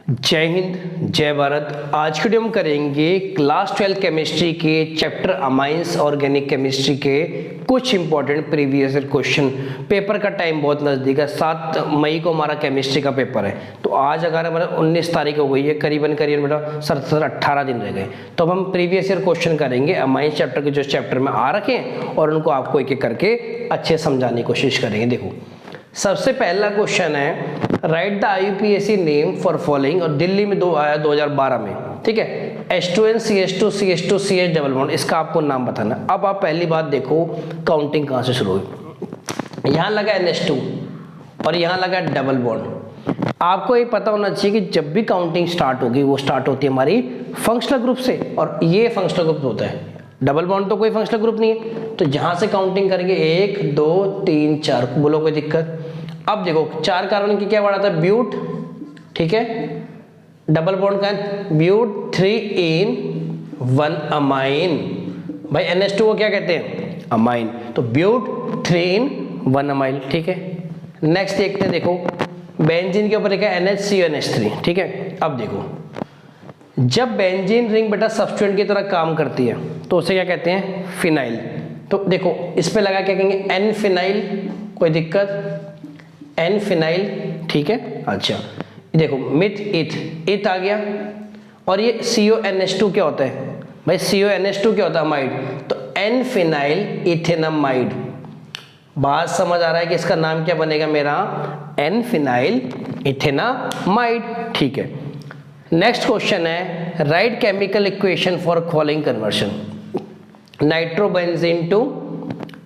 जय हिंद, जय भारत। आज के वीडियो हम करेंगे क्लास 12 केमिस्ट्री के चैप्टर अमाइंस ऑर्गेनिक केमिस्ट्री के कुछ important previous year question. Paper का टाइम बहुत नज़दीक है, 7 मई को हमारा केमिस्ट्री का पेपर है। तो आज अगर हमारा 19 तारीख हो गई है, करीबन बेटा 17-18 दिन रह गए। तो अब हम प्रीवियस ईयर क्वेश्चन करेंगे अमाइंस चैप्टर के, जो चैप्टर में आ रखे हैं, और उनको आपको एक एक करके अच्छे समझाने की कोशिश करेंगे। देखो, सबसे पहला क्वेश्चन है, right the IUPAC name for following, और दिल्ली में 2 आया 2012 में, ठीक है। H2N CH2 CH2 CH double bond, इसका आपको नाम बताना। अब आप पहली बात देखो, काउंटिंग कहाँ से शुरू हुई। यहाँ लगा NH2 और यहाँ लगा डबल बॉन्ड। आपको ये पता होना चाहिए कि जब भी काउंटिंग स्टार्ट होगी, वो स्टार्ट होती है हमारी फंक्शनल ग्रुप से, और ये फंक्शनल ग्रुप होता है। डबल बॉन्ड तो कोई फंक्शनल ग्रुप नहीं है। तो जहां से काउंटिंग करेंगे 1 2 3 4, बोलो कोई दिक्कत। अब देखो 4 कार्बन की क्या वर्ड आता है, ब्यूट, ठीक है। डबल बॉन्ड का ब्यूट 3 इन 1 अमाइन। भाई NH2 को क्या कहते हैं, अमाइन। तो ब्यूट 3 इन 1 अमाइन, ठीक है। नेक्स्ट देखते हैं, देखो बेंजीन के ऊपर लिखा है NHCONH3, ठीक है। अब देखो, जब बेंजीन रिंग बेटा सब्स्टिट्यूएंट की तरह काम करती है तो उसे क्या कहते हैं, फिनाइल। तो देखो इस पे लगा क्या कहेंगे, एन फिनाइल, कोई दिक्कत, एन फिनाइल, ठीक है। अच्छा देखो मिथ इथ आ गया, और ये CONH2 क्या होता है भाई, CONH2 क्या होता है, अमाइड। तो एन फिनाइल इथेनामाइड। बात समझ आ रहा है कि इसका नाम क्या बनेगा मेरा, एन फिनाइल इथेनामाइड, ठीक है। नेक्स्ट क्वेश्चन है, write chemical equation for following conversion, nitrobenzene to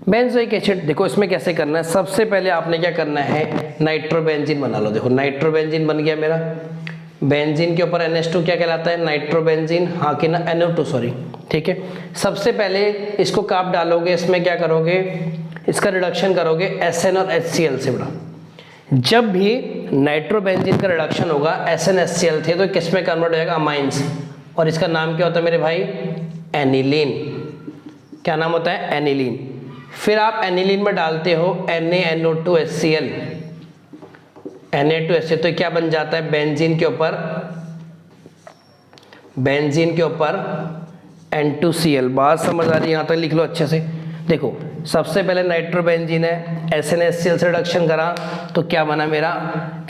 benzoic acid. देखो इसमें कैसे करना है, सबसे पहले आपने क्या करना है, नाइट्रोबेंजीन बना लो। देखो नाइट्रोबेंजीन बन गया मेरा, बेंजीन के ऊपर NH2 क्या कहलाता है, नाइट्रोबेंजीन, हाँ कि ना, NO2 सॉरी, ठीक है। सबसे पहले इसको काप डालोगे, इसमें क्या करोगे, इसका रिडक्शन करोगे SN और HCl से। बड़ा जब भी नाइट्रोबेंजीन का रिडक्शन होगा, SNHCl थे, तो किस में कन्वर्ट हो जाएगा, अमाइंस, और इसका नाम क्या होता है मेरे भाई, एनिलीन। क्या नाम होता है, एनिलीन। फिर आप एनिलीन में डालते हो NaNO2HCl, Na2HCl, तो क्या बन जाता है, बेंजीन के ऊपर N2Cl। बात समझ आ रही है, यहाँ तक लिख लो अच्छे से। देखो सबसे पहले नाइट्रोबेंजीन है, SNHCl से रिडक्शन करा तो क्या बना मेरा,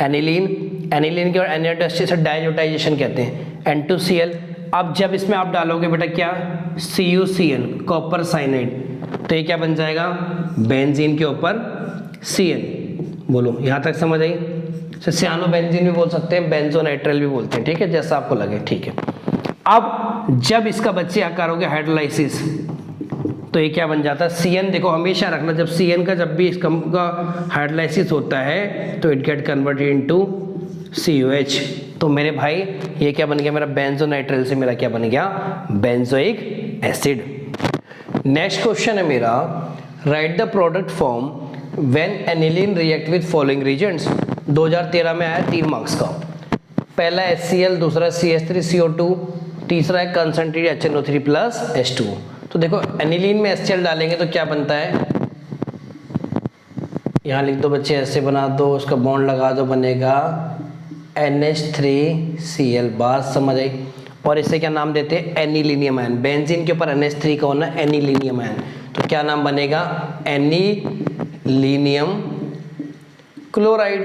एनिलीन। एनिलीन के और Na2HCl से डाइन्यूटाइजेशन कहते हैं, N2Cl। अब जब इसमें आप डालोगे बेटा क्या, CuCN, कॉपर साइनाइड, तो ये क्या बन जाएगा, बेंजीन के ऊपर CN। बोलो यहाँ तक समझ आई। सियानो बेंजीन भी बोल सकते हैं, बेंजोनाइट्राइल भी बोलते हैं, ठीक है, जैसा आपको लगे, ठीक है। अब जब इसका बच्चे आकार होगा हाइड्रोलाइसिस, तो ये क्या बन जाता है, CN। देखो हमेशा रखना, जब CN का जब भी इसका हाइड्रोलाइसिस होता है तो it get converted into COH। तो मेरे भाई ये क्या बन गया मेरा, बेंजोनाइट्राइल से मेरा क्या बन गया, बेंजोइक एसिड। नेक्स्ट क्वेश्चन है मेरा, right the product form when aniline react with following reagents. 2013 में आया 3 मार्क्स का। पहला HCl, दूसरा CH3CO2, तीसरा है कंसंट्रेटेड HNO3 प्लस H2O। तो देखो एनिलीन में HCl डालेंगे तो क्या बनता है, यहाँ लिख दो बच्चे, ऐसे बना दो, उसका बॉन्ड लगा दो, बनेगा NH3Cl। बात समझ आई। और इसे क्या नाम देते हैं, एनिलीनियम आयन। बेंजीन के ऊपर NH3 का होना एनिलीनियम आयन, तो क्या नाम बनेगा, एनिलीनियम क्लोराइड।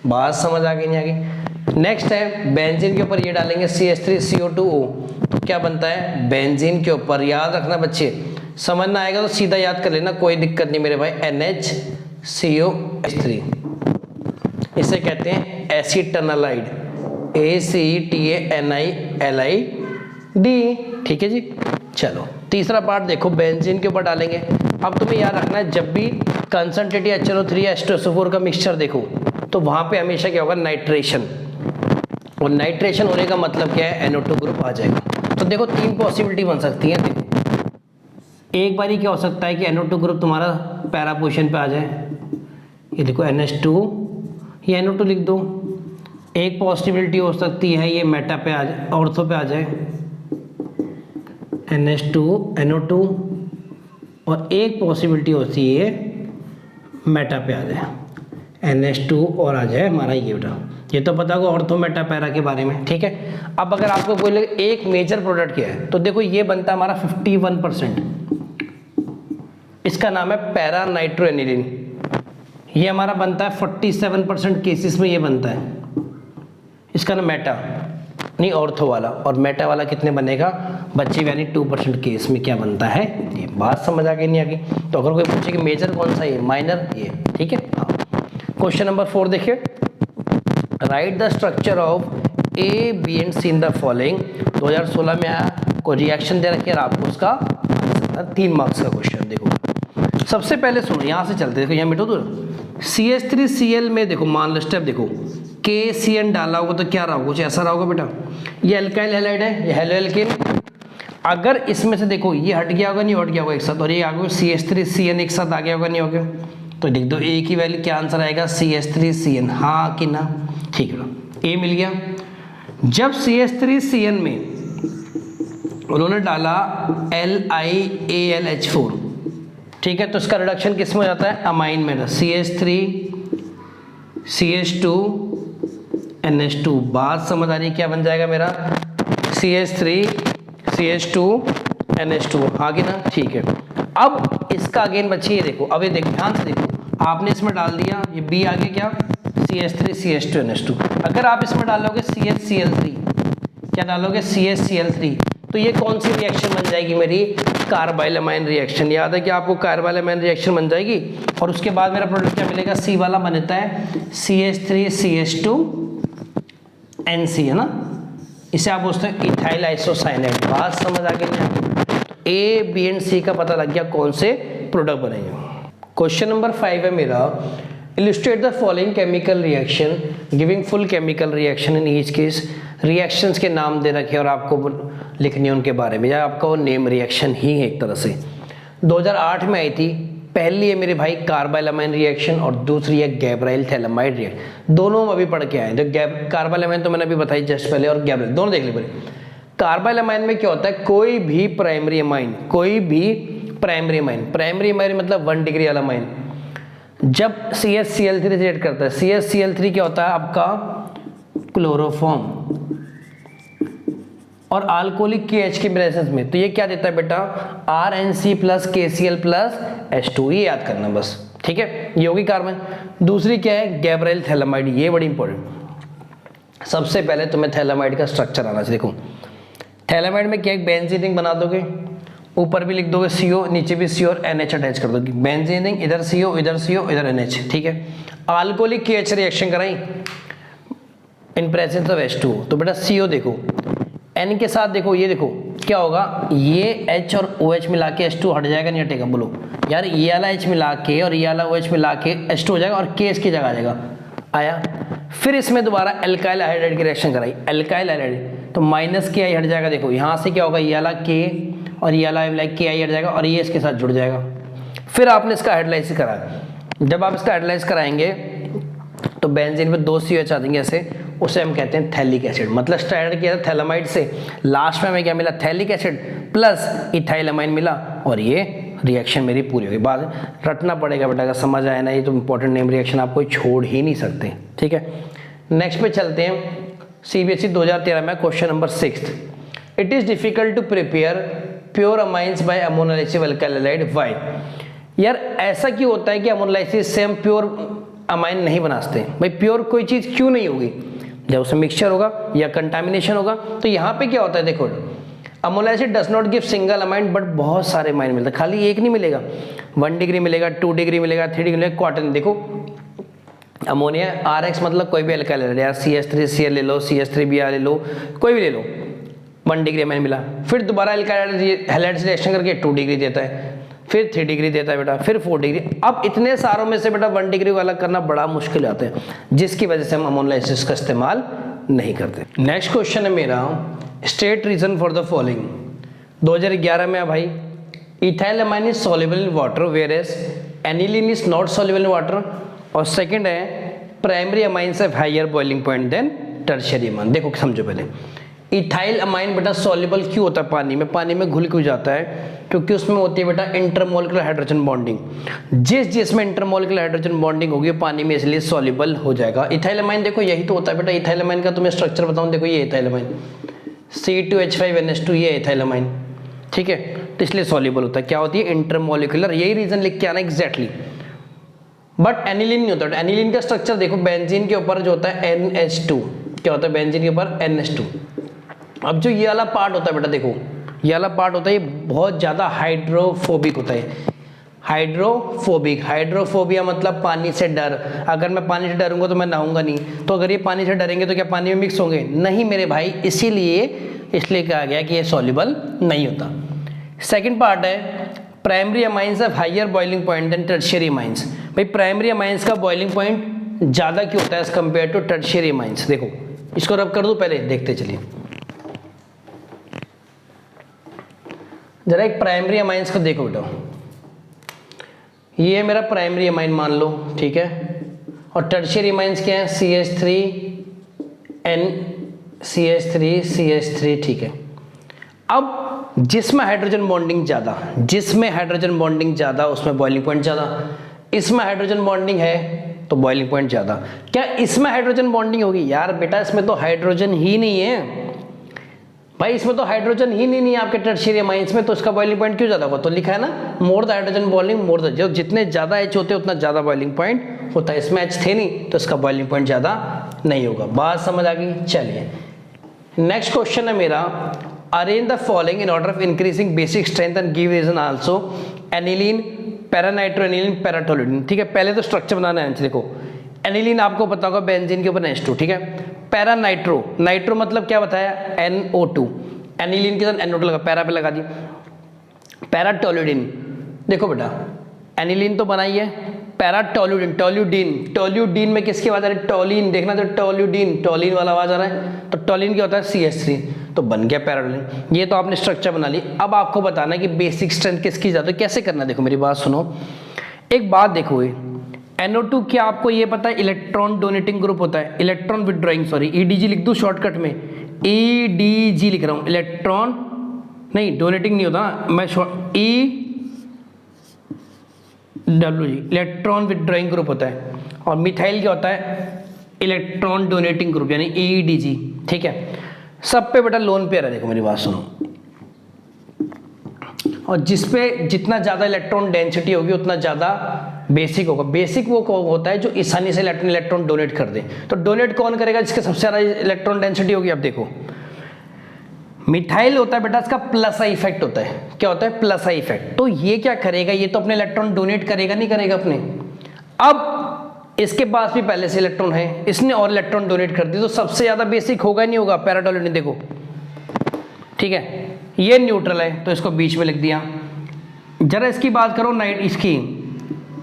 बात समझ आ गई नहीं आ गई। नेक्स्ट है, बेंजीन के ऊपर ये डालेंगे CH3CO2O, तो क्या बनता है, बेंजीन के ऊपर, याद रखना बच्चे, समझना आएगा तो सीधा याद कर लेना, कोई दिक्कत नहीं मेरे भाई, NHCOH3। इसे कहते हैं एसीटनालाइड, ACETANILID, ठीक है जी। चलो तीसरा पार्ट देखो, बेंजीन के ऊपर डालेंगे। अब तुम्हें याद रखना है, जब भी कंसंट्रेटेड HNO3 H2SO4 का मिक्सचर देखो तो वहां पे हमेशा क्या होगा, नाइट्रेशन, और नाइट्रेशन होने का मतलब क्या है, NO2 ग्रुप आ जाएगा। तो देखो 3 पॉसिबिलिटी बन सकती है। देखो एक बारी क्या हो सकता है कि NO2 ग्रुप तुम्हारा पैरा पोजीशन पे आ जाए, ये देखो NH2, ये NO2 लिख दो। एक पॉसिबिलिटी हो सकती है ये मेटा पे आ जाए, ऑर्थो पे आ जाए, NH2 NO2, और एक पॉसिबिलिटी होती है मेटा पे आ जाए, NH2 और आ जाए हमारा ये बेटा। ये तो पता होगा ऑर्थो मेटा पैरा के बारे में, ठीक है। अब अगर आपको कोई लगे एक मेजर प्रोडक्ट क्या है, तो देखो ये बनता है हमारा 51%, इसका नाम है पैरा नाइट्रोएनिलीन। ये हमारा बनता है 47% केसेस में ये बनता है, इसका नाम मेटा नहीं ऑर्थो वाला। और मेटा वाला कितने बनेगा बच्चे, यानी 2% केस में क्या बनता है। ये बात समझ आ गई नहीं आ गई। तो अगर कोई पूछे कि मेजर कौन सा, ये माइनर, ये ठीक है। क्वेश्चन नंबर 4 देखिए, write the structure of A B and C in the following. 2016 में आया, कोई रिएक्शन दे रखी है और आपको उसका 3 मार्क्स का क्वेश्चन। देखो सबसे पहले सुनो, यहाँ से चलते, देखो यहाँ मिटो तो CH3Cl में देखो मान लो स्टेप देखो, KCN डाला होगा तो क्या रहा होगा, कुछ ऐसा रहा होगा बेटा। ये अल्काइल हैलाइड है, ये हेलो एल्केन। अगर इसमें से देखो ये हट गया होगा, नहीं हट गया होगा एक साथ, और ये आ गया CH3Cn एक साथ आ गया होगा, नहीं हो गया, तो लिख दो ए की वैल्यू, क्या आंसर आएगा CH3Cn, हाँ कि ना, ठीक है ए मिल गया। जब CH3Cn में उन्होंने डाला LiAlH4, ठीक है, तो इसका रिडक्शन किस में हो जाता है, अमाइन में, CH3 CH2 NH2। बात समझ आ रही है, क्या बन जाएगा मेरा CH3 CH2 NH2, हाँ कि ना, ठीक है। अब इसका अगेन बच्चे ये देखो, अब ये देखो ध्यान से देखो, आपने इसमें डाल दिया ये बी आगे क्या CH3 CH2 NH2। अगर आप इसमें डालोगे CHCl3, क्या डालोगे CHCl3, तो ये कौन सी रिएक्शन बन जाएगी मेरी, कार्बाइलमाइन रिएक्शन। याद है कि आपको कार्बाइलमाइन रिएक्शन बन जाएगी। और उसके बाद मेरा प्रोडक्ट क्या मिलेगा, सी वाला बनता है CH3 CH2 NC, है ना, इसे आप बोलते हैं इथाइल आइसोसाइनेट। बात समझ आ गई ना। ए बी एंड सी का पता लग गया कौन से प्रोडक्ट बनेंगे। क्वेश्चन नंबर 5 है मेरा, illustrate the following chemical reaction giving full chemical reaction in each case. Reactions के नाम दे रखे और आपको लिखनी है उनके बारे में, या आपका वो नेम रिएक्शन ही है एक तरह से। 2008 में आई थी, पहली है मेरे भाई कार्बाइलमाइन रिएक्शन और दूसरी है गैब्राइल थैलामाइड रिएक्शन। दोनों हम अभी पढ़ के आए। तो कार्बाइलमाइन तो मैंने अभी बताई जस्ट पहले, और गैब्राइल दोनों देख लीजिए। कार्बाइलमाइन में क्या होता है, कोई भी प्राइमरी अमाइन, कोई भी प्राइमरी अमाइन मतलब 1 डिग्री वाला अमाइन जब CHCl3 रिएक्ट करता है, CHCl3 क्या होता है आपका क्लोरोफॉर्म और अल्कोहलिक KH के प्रेजेंस में, तो ये क्या देता है बेटा RNC plus KCl plus H2, ये याद करना बस, ठीक है। ये होगी कार्बन। दूसरी क्या है गैब्राइल थैलामाइड, ये बड़ी इंपॉर्टेंट। सबसे पहले तुम्हें थैलामाइड का स्ट्रक्चर आना चाहिए। देखो थैलामाइड में क्या, एक बेंजीन रिंग बना दोगे, ऊपर भी लिख दोगे CO, नीचे भी CO और NH अटैच कर दोगे। बेंजीन रिंग, इधर CO इधर CO इधर NH, ठीक है। अल्कोहलिक KH रिएक्शन कराई इन प्रेजेंस ऑफ H2, तो बेटा CO देखो, N के साथ देखो, ये देखो क्या होगा, ये H और OH मिला के H2 हट जाएगा, नहीं हटेगा, बोलो यार, ये वाला H मिला के और ये वाला OH मिला के H2 हो जाएगा और K इसकी जगह आ जाएगा, आया। फिर इसमें दोबारा एल्काइल हाइड्राइड की रिएक्शन कराई, एल्काइल हाइड्राइड, तो माइनस Ki हट जाएगा। देखो यहाँ से क्या होगा, ये वाला K और ये वाला Ki हट जाएगा और ये इसके साथ जुड़ जाएगा। फिर आपने इसका हाइड्रोलाइसिस करा। जब आप इसका हाइड्रोलाइसिस कराएंगे तो बेंजीन पे 2 CH आ जाएंगे ऐसे, उसे हम कहते हैं थैलिक एसिड। मतलब स्टार्ट किया था थैलामाइड से, लास्ट में हमें क्या मिला, थैलिक एसिड प्लस इथाइलामाइन मिला, और ये रिएक्शन मेरी पूरी होगी। बात रटना पड़ेगा बेटा, अगर समझ आए ना, ये तो इंपॉर्टेंट नेम रिएक्शन आपको छोड़ ही नहीं सकते, ठीक है। नेक्स्ट पे चलते हैं, CBSE 2013 में question number 6। It is difficult to prepare pure amines by ammonolysis alkyl halide, why. यार ऐसा क्यों होता है कि अमोनोलाइसिस से हम प्योर अमाइन नहीं बना सकते भाई, प्योर कोई चीज क्यों नहीं होगी, जब उसमें मिक्सचर होगा या कंटामिनेशन होगा। तो यहाँ पे क्या होता है, देखो ammonolysis does not give single amine, but बहुत सारे अमाइन मिलते हैं, खाली एक नहीं मिलेगा, 1 डिग्री मिलेगा, 2 डिग्री मिलेगा, 3 डिग्री मिलेगा, क्वार्टर। देखो अमोनिया RX मतलब कोई भी अल्काइल हैलाइड, यार CH3Cl ले लो, CH3Br ले लो, कोई भी ले लो, 1 डिग्री अमाइन मिला। फिर दोबारा अल्काइल हैलाइड से रिएक्शन करके 2 डिग्री देता है, फिर 3 डिग्री देता है बेटा, फिर 4 डिग्री। अब इतने सारों में से बेटा 1 डिग्री वाला करना बड़ा मुश्किल आता है, जिसकी वजह से हम अमोनोलाइसिस का इस्तेमाल नहीं करते। नेक्स्ट क्वेश्चन है मेरा, state reason for the following. 2011 में भाई, ethylamine is soluble in water whereas aniline is not soluble in water, और सेकंड है primary amines have higher boiling point than tertiary amine. देखो समझो पहले, इथाइल अमाइन बेटा सॉल्युबल क्यों होता है पानी में? पानी में घुल क्यों जाता है? क्योंकि उसमें होती है बेटा इंटरमोलिकुलर हाइड्रोजन बॉन्डिंग। जिसमें इंटरमोलिकुलर हाइड्रोजन बॉन्डिंग होगी पानी में, इसलिए सॉल्युबल हो जाएगा। इथाइल अमाइन देखो यही तो होता है बेटा। इथाइल अमाइन का तुम्हें स्ट्रक्चर बताऊं, देखो ये इथाइल अमाइन C2H5NH2, ये इथाइल अमाइन, ठीक है, तो इसलिए सॉल्युबल होता है। क्या होती है? इंटरमोलिकुलर। यही रीजन लिख के आना एग्जैक्टली। बट एनिलीन नहीं होता। एनिलीन का स्ट्रक्चर देखो, बेंजीन के ऊपर जो होता है NH2, क्या होता है बेंजीन के ऊपर? NH2। अब जो ये वाला पार्ट होता है बेटा, देखो ये वाला पार्ट होता है, ये बहुत ज्यादा हाइड्रोफोबिक होता है। हाइड्रोफोबिक, हाइड्रोफोबिया मतलब पानी से डर। अगर मैं पानी से डरूंगा तो मैं नहाऊंगा नहीं, तो अगर ये पानी से डरेंगे तो क्या पानी में मिक्स होंगे? नहीं मेरे भाई, इसीलिए कहा गया कि ये सॉल्युबल नहीं होता। सेकंड पार्ट है primary amines of higher boiling point than tertiary amines. भाई प्राइमरी अमाइंस का बॉइलिंग पॉइंट ज्यादा क्यों होता है as compare to tertiary amines? देखो इसको रब कर दूं, पहले देखते चलिए जरा। एक प्राइमरी अमाइंस को देखो बेटा, ये है मेरा प्राइमरी अमाइन मान लो, ठीक है, और टर्शियरी अमाइंस क्या है? CH3, ठीक है। अब जिसमें हाइड्रोजन बॉन्डिंग ज्यादा उसमें बॉइलिंग पॉइंट ज्यादा। इसमें हाइड्रोजन बॉन्डिंग है तो बॉइलिंग पॉइंट ज्यादा। क्या इसमें हाइड्रोजन बॉन्डिंग होगी? यार बेटा इसमें तो हाइड्रोजन ही नहीं है भाई, इसमें तो हाइड्रोजन ही नहीं है आपके टर्शियरी अमाइंस में, तो इसका बॉइलिंग पॉइंट क्यों ज्यादा होगा? तो लिखा है ना more the hydrogen bonding more the, जो जितने ज्यादा H होते हैं उतना ज्यादा बॉइलिंग पॉइंट होता है। इसमें H थे नहीं तो इसका बॉइलिंग पॉइंट ज्यादा नहीं होगा। बात समझ आ गई? चलिए नेक्स्ट क्वेश्चन है मेरा, arrange the following in order of increasing basic strength and give reason also. Aniline, para nitro aniline, para toluidine, ठीक है। पहले तो स्ट्रक्चर बनाना है। देखो एनिलीन आपको पता होगा बेंजीन के ऊपर H2, ठीक है। पैरानाइट्रो, नाइट्रो मतलब क्या बताया? NO2। एनिलीन के साथ NO2 लगा, पैरा पे लगा दी। पैराटोल्यूडिन, देखो बेटा एनिलीन तो बनाई है, पैराटोल्यूडिन, टोल्यूडीन में किसकी आवाज आ रही है? टोलिन, देखना तो टोलिन वाला आवाज आ रहा है, तो टोलिन क्या होता है? CH3, तो बन गया पैराटोल्यूडिन। ये तो आपने स्ट्रक्चर बना ली। अब आपको बताना है कि बेसिक स्ट्रेंथ किसकी ज्यादा है, कैसे करना है। देखो मेरी बात सुनो, एक बात देखो, NO2 क्या आपको ये पता है इलेक्ट्रॉन डोनेटिंग ग्रुप होता है? इलेक्ट्रॉन विड्रॉइंग, सॉरी EDG लिख दूं शॉर्टकट में, EDG लिख रहा हूं, इलेक्ट्रॉन नहीं डोनेटिंग नहीं होता ना, मैं EWG इलेक्ट्रॉन विड्रॉइंग ग्रुप होता है। और मिथाइल क्या होता है? इलेक्ट्रॉन डोनेटिंग ग्रुप यानी EDG, ठीक है। सब पे बेटा लोन पेयर है। देखो मेरी बात सुनो, और जिसपे जितना ज्यादा इलेक्ट्रॉन डेंसिटी होगी उतना ज्यादा बेसिक होगा। बेसिक वो होता है जो आसानी से इलेक्ट्रॉन डोनेट कर दे। तो डोनेट कौन करेगा? जिसके सबसे ज्यादा इलेक्ट्रॉन डेंसिटी होगी। अब देखो मिथाइल होता है बेटा, इसका प्लस आई इफेक्ट होता है। क्या होता है? Plus I effect. तो ये क्या करेगा? ये तो अपने इलेक्ट्रॉन डोनेट करेगा, नहीं करेगा अपने। अब इसके पास भी पहले से इलेक्ट्रॉन है, इसने और इलेक्ट्रॉन डोनेट कर दी, तो सबसे ज्यादा बेसिक होगा नहीं होगा? पैराटोल्यूडिन, देखो ठीक है, ये न्यूट्रल है तो इसको बीच में लिख दिया। जरा इसकी बात करो इसकी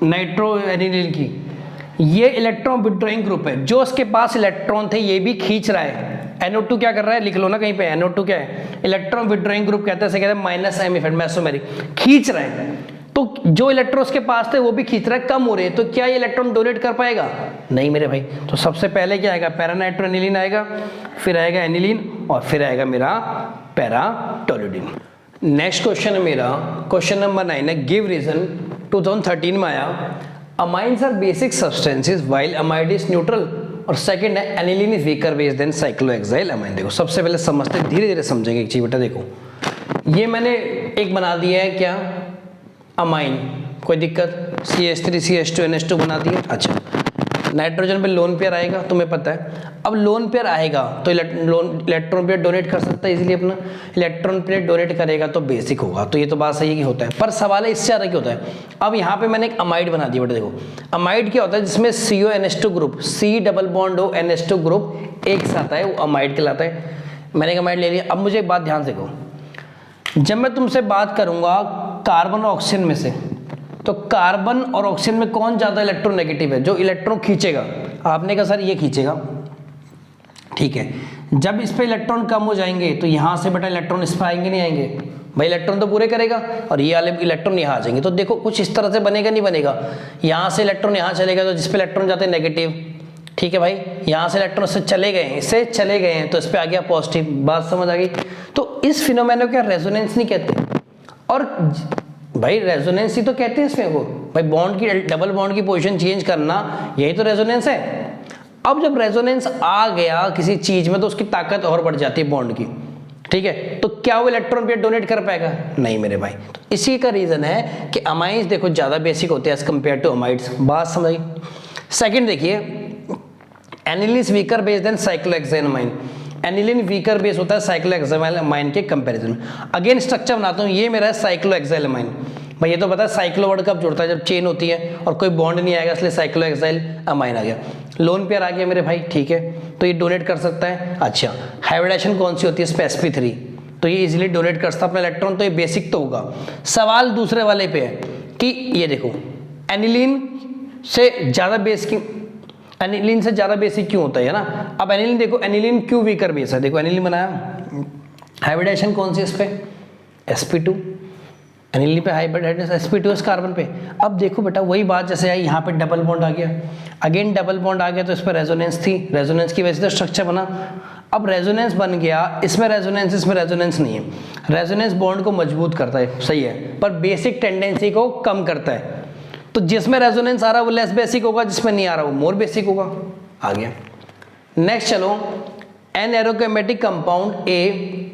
नाइट्रो एनिलीन की, ये इलेक्ट्रॉन विड्रॉइंग ग्रुप है, जो उसके पास इलेक्ट्रॉन थे ये भी खींच रहा है। NO2 क्या कर रहा है? लिख लो ना कहीं पे, NO2 क्या है? इलेक्ट्रॉन विड्रॉइंग ग्रुप कहते हैं -M इफेक्ट, मेसोमेरिक, खींच रहा है। तो जो इलेक्ट्रॉन उसके पास थे वो भी खींच रहा है, कम हो रहे हैं, तो क्या ये इलेक्ट्रॉन डोनेट कर पाएगा? नहीं मेरे भाई। तो सबसे पहले क्या आएगा? पैरानाइट्रो एनिलीन आएगा, फिर आएगा एनिलीन, और फिर आएगा मेरा पैराटोल्यूडिन। नेक्स्ट क्वेश्चन है मेरा, क्वेश्चन नंबर 9 है, गिव रीजन। 2013 में आया, amines are basic substances while amide is neutral, और सेकंड है aniline is weaker base than cyclohexyl amine. देखो सबसे पहले समझते, धीरे धीरे समझेंगे एक चीज बेटा। देखो ये मैंने एक बना दिया है, क्या? अमाइन, कोई दिक्कत? CH3 CH2 NH2 बना दिया। अच्छा, नाइट्रोजन पे लोन पेयर आएगा, तुम्हें पता है। अब लोन पेयर आएगा तो इलेक्ट्रॉन पेयर डोनेट कर सकता है इजीली अपना, इलेक्ट्रॉन पेयर डोनेट करेगा तो बेसिक होगा। तो ये तो बात सही है कि होता है, पर सवाल है इससे ज़्यादा क्या होता है। अब यहाँ पे मैंने एक अमाइड बना दिया बेटा। देखो अमाइड क्या होता है? जिसमें CO NH2 group, C double bond O NH2 group एक साथ है, वो अमाइड कहलाता है। मैंने एक अमाइड ले लिया। अब मुझे एक बात ध्यान से देखो, जब मैं तुमसे बात करूंगा कार्बन और ऑक्सीजन में से, तो कार्बन और ऑक्सीजन में कौन ज्यादा इलेक्ट्रोनेगेटिव है? जो इलेक्ट्रॉन खींचेगा। आपने कहा सर ये खींचेगा, ठीक है। जब इस पे इलेक्ट्रॉन कम हो जाएंगे तो यहां से बेटा इलेक्ट्रॉन इस पे आएंगे, नहीं आएंगे? भाई इलेक्ट्रॉन तो पूरे करेगा, और ये वाले इलेक्ट्रॉन यहाँ आ जाएंगे। तो देखो कुछ इस तरह से बनेगा, नहीं बनेगा? यहाँ से इलेक्ट्रॉन यहाँ चलेगा, तो जिस पे इलेक्ट्रॉन जाते हैं नेगेटिव, ठीक है भाई, यहाँ से इलेक्ट्रॉन से चले गए हैं, इससे चले गए हैं, तो इस पे आ गया पॉजिटिव। बात समझ आ गई। तो इस फिनोमेना को क्या रेजोनेंस नहीं कहते, और भाई रेजोनेंस ही तो कहते हैं इसमें को, भाई बॉन्ड की डबल बॉन्ड की पोजीशन चेंज करना, यही तो रेजोनेंस है। अब जब रेजोनेंस आ गया किसी चीज में तो उसकी ताकत और बढ़ जाती है बॉन्ड की, ठीक है। तो क्या वो इलेक्ट्रॉन पेयर डोनेट कर पाएगा? नहीं मेरे भाई। तो इसी का रीजन है कि अमाइंस देखो ज्यादा बेसिक होते हैं एज कंपेयर टू अमाइड्स। बात समझ गई। सेकंड देखिए, aniline is weaker base than cyclohexanamine. Aniline weaker base होता है साइक्लोहेक्सेनमाइन के कंपैरिजन। अगेन स्ट्रक्चर बनाता हूं, ये मेरा है साइक्लोहेक्सेनमाइन। भाई ये तो पता है साइक्लो वर्ड कब जुड़ता है, जब चेन होती है और कोई बॉन्ड नहीं आएगा, इसलिए साइक्लोहेक्साइल अमाइन आ गया। लोन पेयर आ गया मेरे भाई, ठीक है। तो ये डोनेट कर सकता है। अच्छा, हाइब्रिडेशन कौन सी होती है? sp3। तो ये इजीली डोनेट कर सकता है अपना इलेक्ट्रॉन, तो ये बेसिक तो होगा। सवाल दूसरे वाले पे है कि ये देखो एनिलीन से ज़्यादा बेसिक, एनिलीन से ज़्यादा बेसिक क्यों होता है ना। अब एनिलीन देखो, एनिलीन क्यों वीकर बेस है? देखो एनिलीन बनाया, हाइब्रिडेशन कौन सी इस पे? sp2। एनिलीन पे हाइब्रिडेशन sp2 इस कार्बन पे। अब देखो बेटा वही बात जैसे आई, यहाँ पे डबल बॉन्ड आ गया, अगेन डबल बॉन्ड आ गया, तो इस पर रेजोनेंस थी, रेजोनेंस की वजह से तो स्ट्रक्चर बना। अब रेजोनेंस बन गया, इसमें रेजोनेंस, इसमें रेजोनेंस नहीं है। रेजोनेंस बॉन्ड को मजबूत करता है, सही है, पर बेसिक टेंडेंसी को कम करता है। तो जिसमें रेजोनेंस आ रहा है वो लेस बेसिक होगा, जिसमें नहीं आ रहा वो मोर बेसिक होगा। आ गया। नेक्स्ट चलो, an aromatic compound A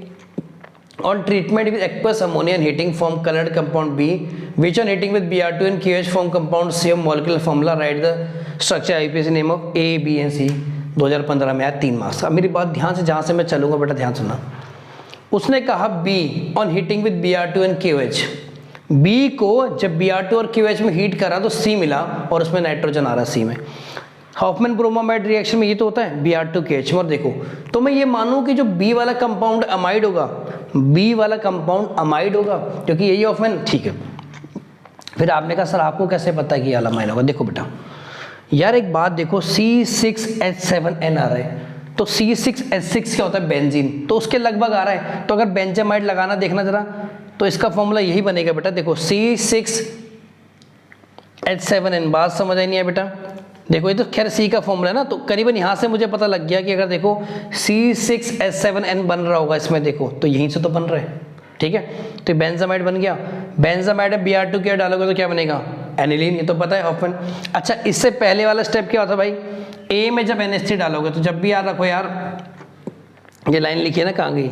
on treatment with aqueous ammonia and heating form colored compound B, which on heating with Br2 and QH form compound C of molecular formula. Write the structure IUPAC name of A, B and C। 2015 में आया, 3 marks. अब मेरी बात ध्यान से, जहाँ से मैं चलूंगा बेटा ध्यान सुनना। उसने कहा B on heating with Br2 and QH। B को जब Br2 और QH में हीट करा तो C मिला और उसमें नाइट्रोजन आ रहा C में। हॉफमैन ब्रोमामाइड रिएक्शन में ये तो होता है Br2 KH में। और देखो तो मैं ये मानूं कि जो B वाला कंपाउंड अमाइड होगा, B वाला कंपाउंड अमाइड होगा क्योंकि यही हॉफमैन, ठीक है। फिर आपने कहा सर आपको कैसे पता कि ये वाला अमाइड होगा? देखो बेटा यार एक बात देखो, C6H7N आ रहा है, तो C6H6 क्या होता है? बेंजीन, तो उसके लगभग आ रहा है। तो अगर बेंजामाइड लगाना देखना जरा, तो इसका फॉर्मूला यही बनेगा बेटा। देखो C6H7N, बात समझ आई नहीं है बेटा? देखो ये तो खैर C का फॉर्मूला है ना, तो करीबन यहाँ से मुझे पता लग गया कि अगर देखो C6H7N बन रहा होगा इसमें, देखो तो यहीं से तो बन रहा है, ठीक है। तो बेंजामाइड बन गया। बेंजामाइड में Br2 क्या डालोगे तो क्या बनेगा? एनिलीन, ये तो पता है ऑप्शन। अच्छा इससे पहले वाला स्टेप क्या होता भाई? A में जब NH3 डालोगे, तो जब भी याद रखो यार, ये लाइन लिखी है ना, कहाँ गई?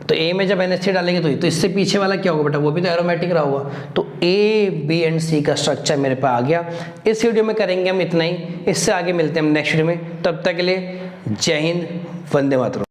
तो A में जब NH3 डालेंगे तो इससे पीछे वाला क्या होगा बेटा? वो भी तो एरोमेटिक रहा होगा। तो A, B एंड C का स्ट्रक्चर मेरे पास आ गया। इस वीडियो में करेंगे हम इतना ही, इससे आगे मिलते हैं हम नेक्स्ट वीडियो में। तब तक के लिए जय हिंद, वंदे मातरम।